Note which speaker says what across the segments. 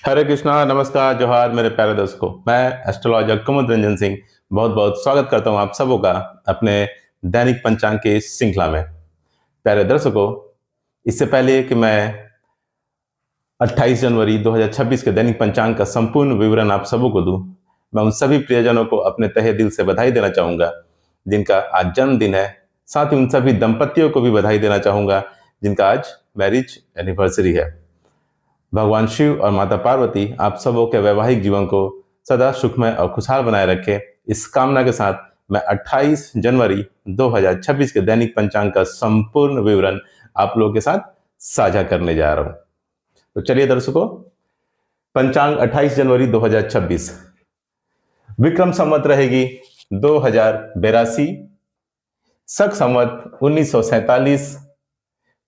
Speaker 1: हरे कृष्णा, नमस्कार, जोहार मेरे प्यारे दर्शकों। मैं एस्ट्रोलॉजर कुमुद रंजन सिंह बहुत बहुत स्वागत करता हूं आप सबों का अपने दैनिक पंचांग के इस श्रृंखला में। प्यारे दर्शकों, इससे पहले कि मैं 28 जनवरी 2026 के दैनिक पंचांग का संपूर्ण विवरण आप सबों को दूं, मैं उन सभी प्रियजनों को अपने तहे दिल से बधाई देना चाहूंगा जिनका आज जन्मदिन है। साथ ही उन सभी दंपतियों को भी बधाई देना चाहूंगा जिनका आज मैरिज एनिवर्सरी है। भगवान शिव और माता पार्वती आप सबों के वैवाहिक जीवन को सदा सुखमय और खुशहाल बनाए रखें, इस कामना के साथ मैं 28 जनवरी 2026 के दैनिक पंचांग का संपूर्ण विवरण आप लोगों के साथ साझा करने जा रहा हूं। तो चलिए दर्शकों, पंचांग 28 जनवरी 2026 विक्रम संवत रहेगी 2082, शक संवत 1947,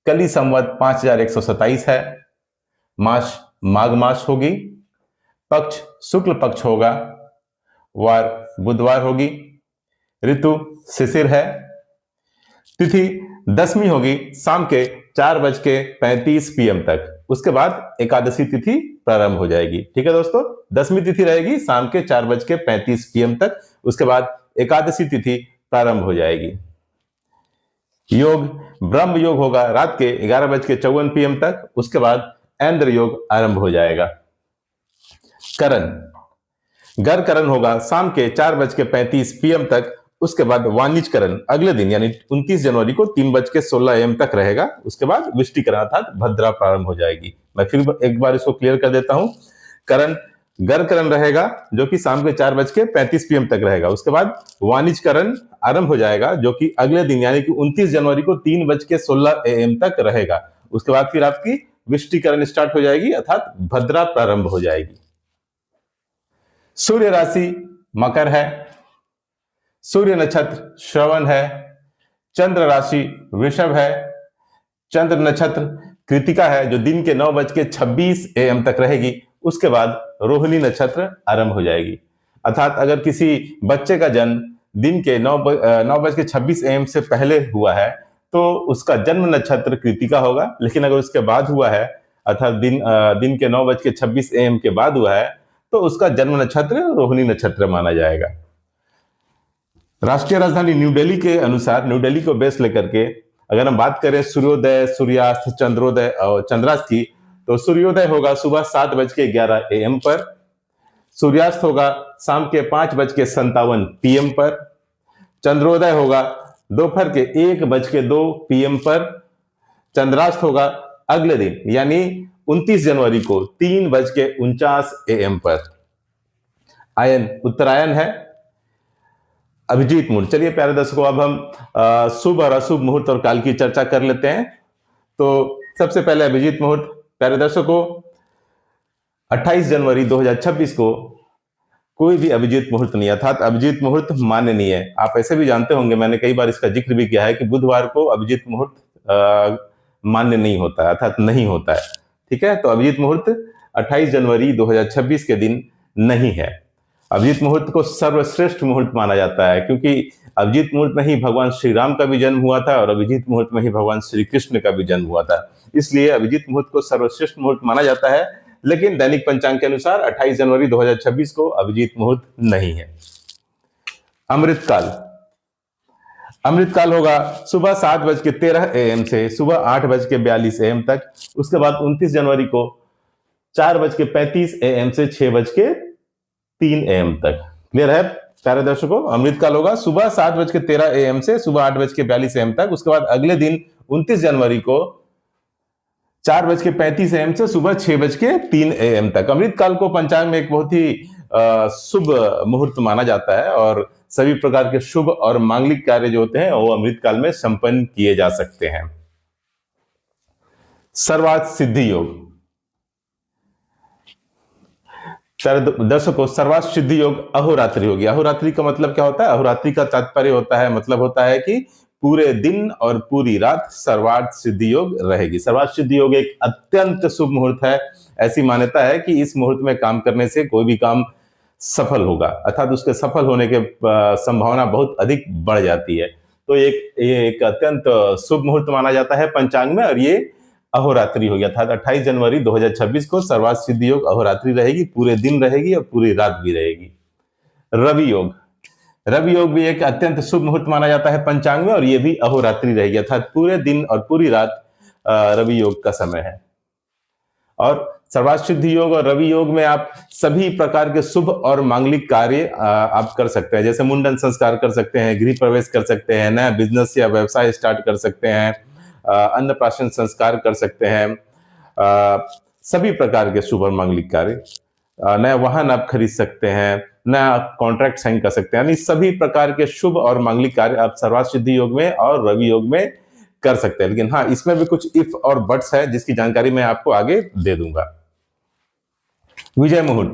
Speaker 1: कली संवत 5127 है, मास माघ मास होगी, पक्ष शुक्ल पक्ष होगा, वार बुधवार होगी, ऋतु शिशिर है, तिथि दसवीं होगी शाम के 4:35 PM तक। उसके बाद एकादशी तिथि प्रारंभ हो जाएगी। ठीक है दोस्तों, दसवीं तिथि रहेगी शाम के 4:35 PM तक। उसके बाद एकादशी तिथि प्रारंभ हो जाएगी। योग ब्रह्म योग होगा रात के 11:54 PM तक। उसके बाद ऐंद्र योग आरंभ हो जाएगा। करण गर करण होगा शाम के 4:35 PM तक। उसके बाद वाणिज्य करण अगले दिन यानी 29 जनवरी को 3:16 AM तक रहेगा। उसके बाद विष्टिकरण अर्थात भद्रा प्रारंभ हो जाएगी। मैं फिर एक बार इसको क्लियर कर देता हूं। करण गर करण रहेगा जो कि शाम के 4:35 PM तक रहेगा। उसके बाद वाणिज्य करण आरंभ हो जाएगा जो कि अगले दिन यानी कि 29 जनवरी को 3:16 AM तक रहेगा। उसके बाद फिर आपकी विष्टिकरण स्टार्ट हो जाएगी अर्थात भद्रा प्रारंभ हो जाएगी। सूर्य राशि मकर है, सूर्य नक्षत्र श्रवण है, चंद्र राशि वृषभ है, चंद्र नक्षत्र कृतिका है जो दिन के 9:26 AM तक रहेगी। उसके बाद रोहिणी नक्षत्र आरंभ हो जाएगी। अर्थात अगर किसी बच्चे का जन्म दिन के 9:26 AM से पहले हुआ है तो उसका जन्म नक्षत्र कृतिका होगा, लेकिन अगर उसके बाद हुआ है अर्थात दिन के 9:26 AM के बाद हुआ है तो उसका जन्म नक्षत्र रोहिणी नक्षत्र माना जाएगा। राष्ट्रीय राजधानी न्यू दिल्ली के अनुसार न्यू दिल्ली को बेस लेकर के अगर हम बात करें सूर्योदय, सूर्यास्त, चंद्रोदय और चंद्रास्त की, तो सूर्योदय होगा सुबह 7:11 AM पर, सूर्यास्त होगा शाम के 5:57 PM पर, चंद्रोदय होगा दोपहर के 1:02 PM पर, चंद्रास्त होगा अगले दिन यानी 29 जनवरी को 3:49 AM पर। आयन उत्तरायण है। अभिजीत मुहूर्त, चलिए प्यारे दर्शकों अब हम शुभ और अशुभ मुहूर्त और काल की चर्चा कर लेते हैं। तो सबसे पहले अभिजीत मुहूर्त। प्यारे दर्शकों, 28 जनवरी 2026 को कोई भी अभिजीत मुहूर्त नहीं, अर्थात अभिजीत मुहूर्त मान्य नहीं है। आप ऐसे भी जानते होंगे, मैंने कई बार इसका जिक्र भी किया है कि बुधवार को अभिजीत मुहूर्त मान्य नहीं होता है अर्थात नहीं होता है। ठीक है, तो अभिजीत मुहूर्त 28 जनवरी 2026 के दिन नहीं है। अभिजीत मुहूर्त को सर्वश्रेष्ठ मुहूर्त माना जाता है क्योंकि अभिजीत मुहूर्त में ही भगवान श्री राम का भी जन्म हुआ था और अभिजीत मुहूर्त में ही भगवान श्री कृष्ण का भी जन्म हुआ था। इसलिए अभिजीत मुहूर्त को सर्वश्रेष्ठ मुहूर्त माना जाता है, लेकिन दैनिक पंचांग के अनुसार 28 जनवरी 2026 को अभिजीत मुहूर्त नहीं है। अमृतकाल, अमृतकाल होगा सुबह 7:13 AM से सुबह 8:42 AM तक। उसके बाद 29 जनवरी को 4:35 AM से 6:03 AM तक। क्लियर है प्यारे दर्शकों? अमृतकाल होगा सुबह 7:13 AM से सुबह 8:42 AM तक। उसके बाद अगले दिन 29 जनवरी को 4:35 AM से सुबह 6:03 AM तक। अमृतकाल को पंचांग में एक बहुत ही शुभ मुहूर्त माना जाता है और सभी प्रकार के शुभ और मांगलिक कार्य जो होते हैं वो अमृतकाल में संपन्न किए जा सकते हैं। सर्वार्थ सिद्धि योग, दर्शकों सर्वार्थ सिद्धि योग अहोरात्रि होगी। अहोरात्रि का मतलब क्या होता है? अहोरात्रि का तात्पर्य होता है, मतलब होता है कि पूरे दिन और पूरी रात सर्वार्थ सिद्धि योग रहेगी। सर्वार्थ सिद्धि योग एक अत्यंत शुभ मुहूर्त है। ऐसी मान्यता है कि इस मुहूर्त में काम करने से कोई भी काम सफल होगा अर्थात उसके सफल होने के संभावना बहुत अधिक बढ़ जाती है। तो ये एक अत्यंत शुभ मुहूर्त माना जाता है पंचांग में और ये अहोरात्रि हो गया था। 28 जनवरी 2026 को सर्वार्थ सिद्धि योग अहोरात्रि रहेगी, पूरे दिन रहेगी और पूरी रात भी रहेगी। रवि योग, रवि योग भी एक अत्यंत शुभ मुहूर्त माना जाता है पंचांग में, और ये भी अहोरात्रि रहेगी, अर्थात पूरे दिन और पूरी रात रवि योग का समय है। और सर्वार्थ सिद्धि योग और रवि योग में आप सभी प्रकार के शुभ और मांगलिक कार्य आप कर सकते हैं, जैसे मुंडन संस्कार कर सकते हैं, गृह प्रवेश कर सकते हैं, नया बिजनेस या व्यवसाय स्टार्ट कर सकते हैं, अन्नप्राशन संस्कार कर सकते हैं, सभी प्रकार के शुभ और मांगलिक कार्य, नया वाहन आप खरीद सकते हैं, नया कॉन्ट्रैक्ट साइन कर सकते हैं, यानी सभी प्रकार के शुभ और मांगलिक कार्य आप सर्वार्थ सिद्धि योग में और रवि योग में कर सकते हैं। लेकिन हाँ, इसमें भी कुछ इफ और बट्स है, जिसकी जानकारी मैं आपको आगे दे दूंगा। विजय मुहूर्त,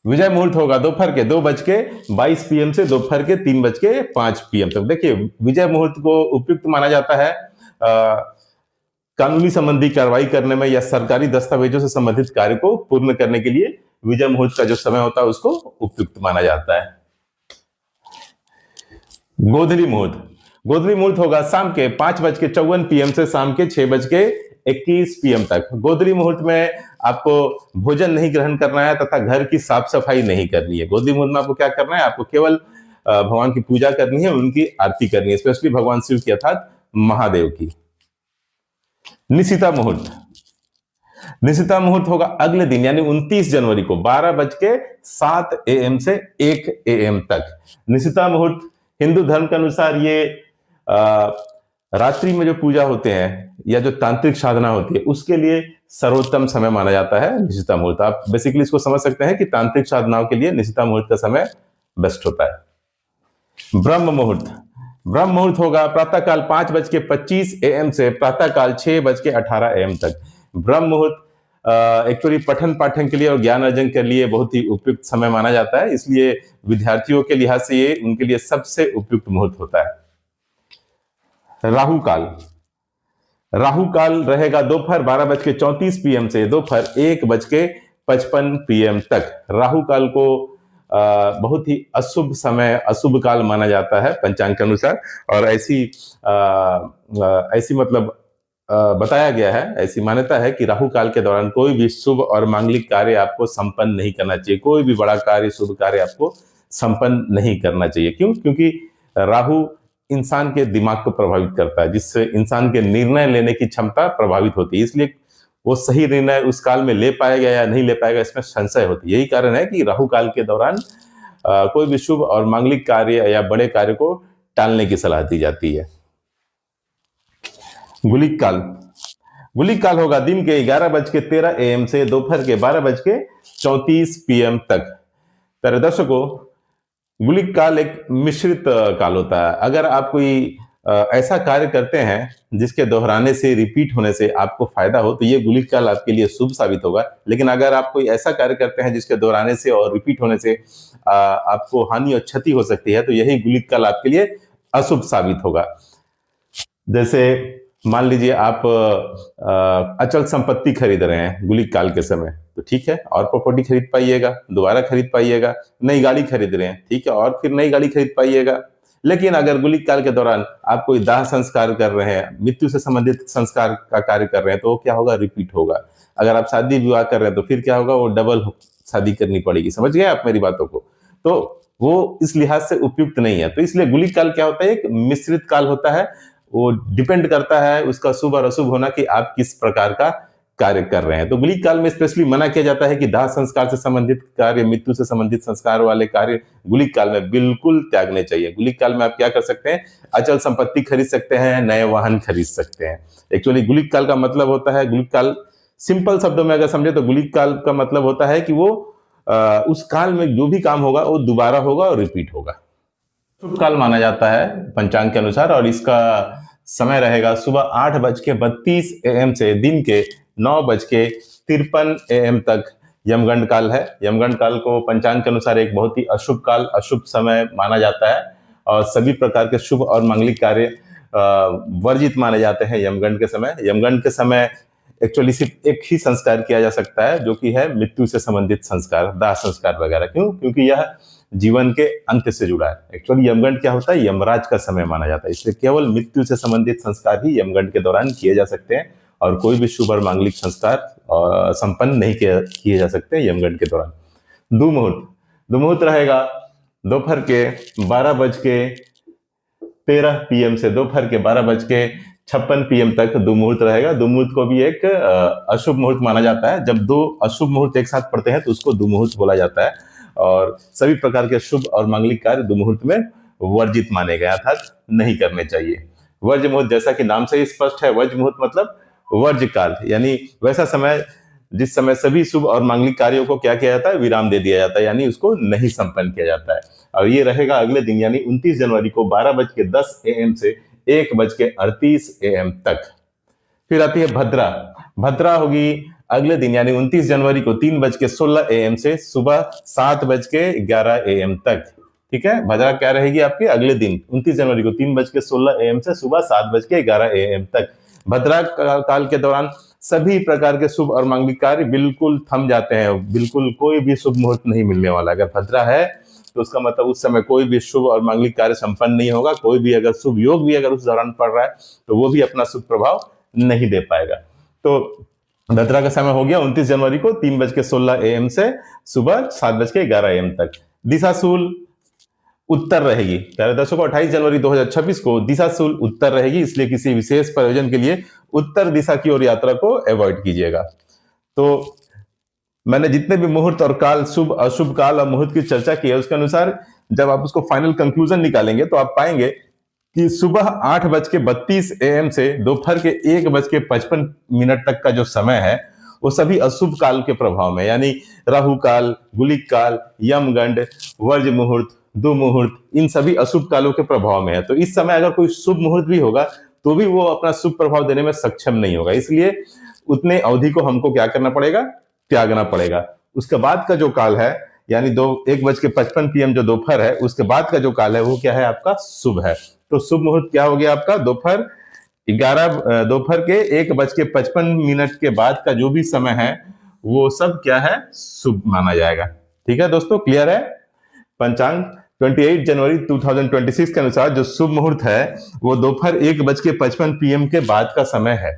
Speaker 1: विजय मुहूर्त होगा दोपहर के 2:22 PM से दोपहर के 3:05 PM तक। देखिए, विजय मुहूर्त को उपयुक्त माना जाता है कानूनी संबंधी कार्रवाई करने में या सरकारी दस्तावेजों से संबंधित कार्य को पूर्ण करने के लिए विजय मुहूर्त का जो समय होता है उसको उपयुक्त माना जाता है। गोधली मुहूर्त, गोधली मुहूर्त होगा शाम के 5:54 PM से शाम के 6:21 PM तक। गोधली मुहूर्त में आपको भोजन नहीं ग्रहण करना है तथा घर की साफ सफाई नहीं करनी है। गोधली मुहूर्त में आपको क्या करना है, आपको केवल भगवान की पूजा करनी है, उनकी आरती करनी है, स्पेशली भगवान शिव की अर्थात महादेव की। निशिता मुहूर्त, निशिता मुहूर्त होगा अगले दिन यानी 29 जनवरी को 12:07 AM से 1 AM तक। निशिता मुहूर्त हिंदू धर्म के अनुसार ये रात्रि में जो पूजा होते हैं या जो तांत्रिक साधना होती है उसके लिए सर्वोत्तम समय माना जाता है निशिता मुहूर्त। आप बेसिकली इसको समझ सकते हैं कि तांत्रिक साधनाओं के लिए निशिता मुहूर्त का समय बेस्ट होता है। ब्रह्म मुहूर्त, ब्रह्म मुहूर्त होगा प्रातःकाल 5:25 AM से प्रातःकाल 6:18 AM तक। ब्रह्म मुहूर्त एक्चुअली पठन पाठन के लिए और ज्ञान अर्जन के लिए बहुत ही उपयुक्त समय माना जाता है, इसलिए विद्यार्थियों के लिहाज से ये उनके लिए सबसे उपयुक्त मुहूर्त होता है। राहु काल, राहु काल रहेगा दोपहर 12:34 PM से दोपहर 1:55 PM तक। राहु काल को बहुत ही अशुभ समय, अशुभ काल माना जाता है पंचांग के अनुसार, और ऐसी मतलब बताया गया है, ऐसी मान्यता है कि राहु काल के दौरान कोई भी शुभ और मांगलिक कार्य आपको संपन्न नहीं करना चाहिए, कोई भी बड़ा कार्य, शुभ कार्य आपको संपन्न नहीं करना चाहिए। क्यों? क्योंकि राहु इंसान के दिमाग को प्रभावित करता है, जिससे इंसान के निर्णय लेने की क्षमता प्रभावित होती है, इसलिए वो सही निर्णय उस काल में ले पाएगा या नहीं ले पाएगा इसमें संशय होती है। यही कारण है कि राहु काल के दौरान कोई भी शुभ और मांगलिक कार्य या बड़े कार्य को टालने की सलाह दी जाती है। गुलिक काल, गुलिक काल होगा दिन के 11:13 AM से दोपहर के 12:34 PM तक। प्यारे दर्शकों, गुलिक काल एक मिश्रित काल होता है। अगर आप कोई ऐसा कार्य करते हैं जिसके दोहराने से, रिपीट होने से आपको फायदा हो, तो ये गुलिक काल आपके लिए शुभ साबित होगा। लेकिन अगर आप कोई ऐसा कार्य करते हैं जिसके दोहराने से और रिपीट होने से आपको हानि और क्षति हो सकती है, तो यही गुलिक काल आपके लिए अशुभ साबित होगा। जैसे मान लीजिए आप अचल संपत्ति खरीद रहे हैं गुलिक काल के समय, तो ठीक है, और प्रॉपर्टी खरीद पाइएगा, दोबारा खरीद पाइएगा। नई गाड़ी खरीद रहे हैं, ठीक है, और फिर नई गाड़ी खरीद पाइएगा। लेकिन अगर गुलिक काल के दौरान आप कोई दाह संस्कार कर रहे हैं, मृत्यु से संबंधित संस्कार का कार्य कर रहे हैं, तो वो क्या होगा, रिपीट होगा। अगर आप शादी विवाह कर रहे हैं तो फिर क्या होगा, वो डबल शादी करनी पड़ेगी। समझ गए आप मेरी बातों को? तो वो इस लिहाज से उपयुक्त नहीं है। तो इसलिए गुलिक काल क्या होता है, एक मिश्रित काल होता है। वो डिपेंड करता है उसका शुभ और अशुभ होना कि आप किस प्रकार का कार्य कर रहे हैं। तो गुलिक काल में स्पेशली मना किया जाता है कि दाह संस्कार से संबंधित कार्य, मृत्यु से संबंधित संस्कार वाले कार्य गुलिक काल में बिल्कुल त्यागने चाहिए। गुलिक काल में आप क्या कर सकते हैं, अचल संपत्ति खरीद सकते हैं, नए वाहन खरीद सकते हैं। एक्चुअली गुलिक काल का मतलब होता है, गुलिक काल सिंपल शब्दों में अगर समझे तो गुलिक काल का मतलब होता है कि वो उस काल में जो भी काम होगा वो दोबारा होगा और रिपीट होगा। शुभ काल माना जाता है पंचांग के अनुसार, और इसका समय रहेगा सुबह 8:32 AM से दिन के 9:53 AM तक। यमगंड काल है। यमगंड काल को पंचांग के अनुसार एक बहुत ही अशुभ काल, अशुभ समय माना जाता है, और सभी प्रकार के शुभ और मांगलिक कार्य वर्जित माने जाते हैं यमगंड के समय। यमगंड के समय एक्चुअली सिर्फ एक ही संस्कार किया जा सकता है, जो कि है मृत्यु से संबंधित संस्कार, दाह संस्कार वगैरह। क्यों? क्योंकि यह जीवन के अंत से जुड़ा है। एक्चुअली यमगंड क्या होता है, यमराज का समय माना जाता है, इसलिए केवल मृत्यु से संबंधित संस्कार ही यमगंड के दौरान किए जा सकते हैं, और कोई भी शुभ और मांगलिक संस्कार संपन्न नहीं किए जा सकते यमगंड के दौरान। दुमुहूर्त रहेगा दोपहर के 12:13 PM से दोपहर के 12:56 PM तक दुमुहूर्त रहेगा। दुमुहूर्त को भी एक अशुभ मुहूर्त माना जाता है। जब दो अशुभ मुहूर्त एक साथ पड़ते हैं तो उसको दुमुहूर्त बोला जाता है, और सभी प्रकार के शुभ और मांगलिक कार्य दुमुहूर्त में वर्जित माने गए, अर्थात नहीं करने चाहिए। वर्ज मुहूर्त, जैसा कि नाम से ही स्पष्ट है, वर्ज मुहूर्त मतलब वर्ज काल, यानी वैसा समय जिस समय सभी शुभ और मांगलिक कार्यों को क्या किया जाता है, विराम दे दिया जाता है, यानी उसको नहीं संपन्न किया जाता है। और ये रहेगा अगले दिन यानी 29 जनवरी को 12:10 AM से 1:38 AM तक। फिर आती है भद्रा होगी अगले दिन यानी 29 जनवरी को 3:16 AM से सुबह 7:11 AM तक। ठीक है, भद्रा क्या रहेगी आपके अगले दिन 29 जनवरी को 3:16 AM से सुबह 7:11 AM तक। भद्रा काल के दौरान सभी प्रकार के शुभ और मांगलिक कार्य बिल्कुल थम जाते हैं, बिल्कुल कोई भी शुभ मुहूर्त नहीं मिलने वाला। अगर भद्रा है तो उसका मतलब उस समय कोई भी शुभ और मांगलिक कार्य संपन्न नहीं होगा। कोई भी अगर शुभ योग भी अगर उस दौरान पड़ रहा है तो वो भी अपना शुभ प्रभाव नहीं दे पाएगा। तो भद्रा का समय हो गया 29 जनवरी को 3:16 AM से सुबह 7:11 AM तक। दिशाशूल उत्तर रहेगी। प्यारे दर्शकों, 28 जनवरी 2026 को दिशाशूल उत्तर रहेगी, इसलिए किसी विशेष प्रयोजन के लिए उत्तर दिशा की ओर यात्रा को अवॉइड कीजिएगा। तो मैंने जितने भी मुहूर्त और काल, शुभ अशुभ काल और मुहूर्त की चर्चा की है, उसके अनुसार जब आप उसको फाइनल कंक्लूजन निकालेंगे तो आप पाएंगे कि सुबह 8:32 AM से दोपहर के 1:55 तक का जो समय है वो सभी अशुभ काल के प्रभाव में, यानी राहु काल, गुलिक काल, यमगंड, वर्ज मुहूर्त, दुमुहूर्त, इन सभी अशुभ कालों के प्रभाव में है। तो इस समय अगर कोई शुभ मुहूर्त भी होगा तो भी वो अपना शुभ प्रभाव देने में सक्षम नहीं होगा, इसलिए उतने अवधि को हमको क्या करना पड़ेगा, त्यागना पड़ेगा। उसके बाद का जो काल है यानी 1:55 PM जो दोपहर है, उसके बाद का जो काल है वो क्या है, आपका शुभ है। तो शुभ मुहूर्त क्या हो गया आपका, दोपहर के 1:55 के बाद का जो भी समय है वो सब क्या है, शुभ माना जाएगा। ठीक है दोस्तों, क्लियर है। पंचांग 28 जनवरी 2026 के अनुसार जो शुभ मुहूर्त है वो दोपहर 1:55 PM के बाद का समय है।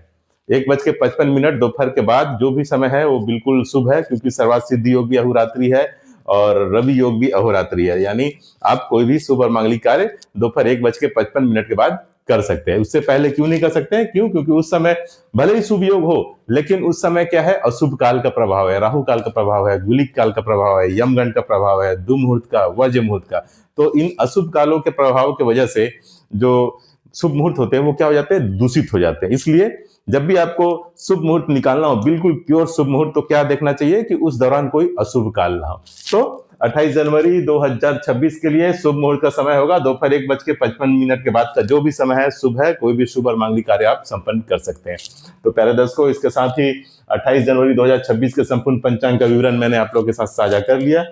Speaker 1: 1:55 दोपहर के बाद जो भी समय है वो बिल्कुल शुभ है, क्योंकि सर्वार्थ सिद्धि योग भी अहोरात्रि है और रवि योग भी अहोरात्रि है, यानी आप कोई भी शुभ और मांगलिक कार्य दोपहर 1:55 के बाद कर सकते हैं। उससे पहले क्यों नहीं कर सकते हैं, क्यों? क्योंकि उस समय भले ही शुभ योग हो, लेकिन उस समय क्या है, अशुभ काल का प्रभाव है, राहु काल का प्रभाव है, गुलिक काल का प्रभाव है, यमगंड का प्रभाव है, दुमुहूर्त का, वज्र मुहूर्त का। तो इन अशुभ कालों के प्रभाव की वजह से जो शुभ मुहूर्त होते हैं वो क्या हो जाते हैं, दूषित हो जाते हैं। इसलिए जब भी आपको शुभ मुहूर्त निकालना हो, बिल्कुल प्योर शुभ मुहूर्त, तो क्या देखना चाहिए कि उस दौरान कोई अशुभ काल ना हो। तो 28 जनवरी 2026 के लिए शुभ मुहूर्त का समय होगा दोपहर 1:55 के बाद का जो भी समय है शुभ है, कोई भी शुभ और मांगलिक कार्य आप संपन्न कर सकते हैं। तो प्यारे दर्शकों, इसके साथ ही 28 जनवरी 2026 के संपूर्ण पंचांग का विवरण मैंने आप लोगों के साथ साझा कर लिया।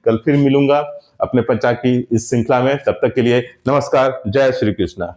Speaker 1: कल फिर मिलूंगा अपने पंचांग की इस श्रृंखला में, तब तक के लिए नमस्कार, जय श्री कृष्णा।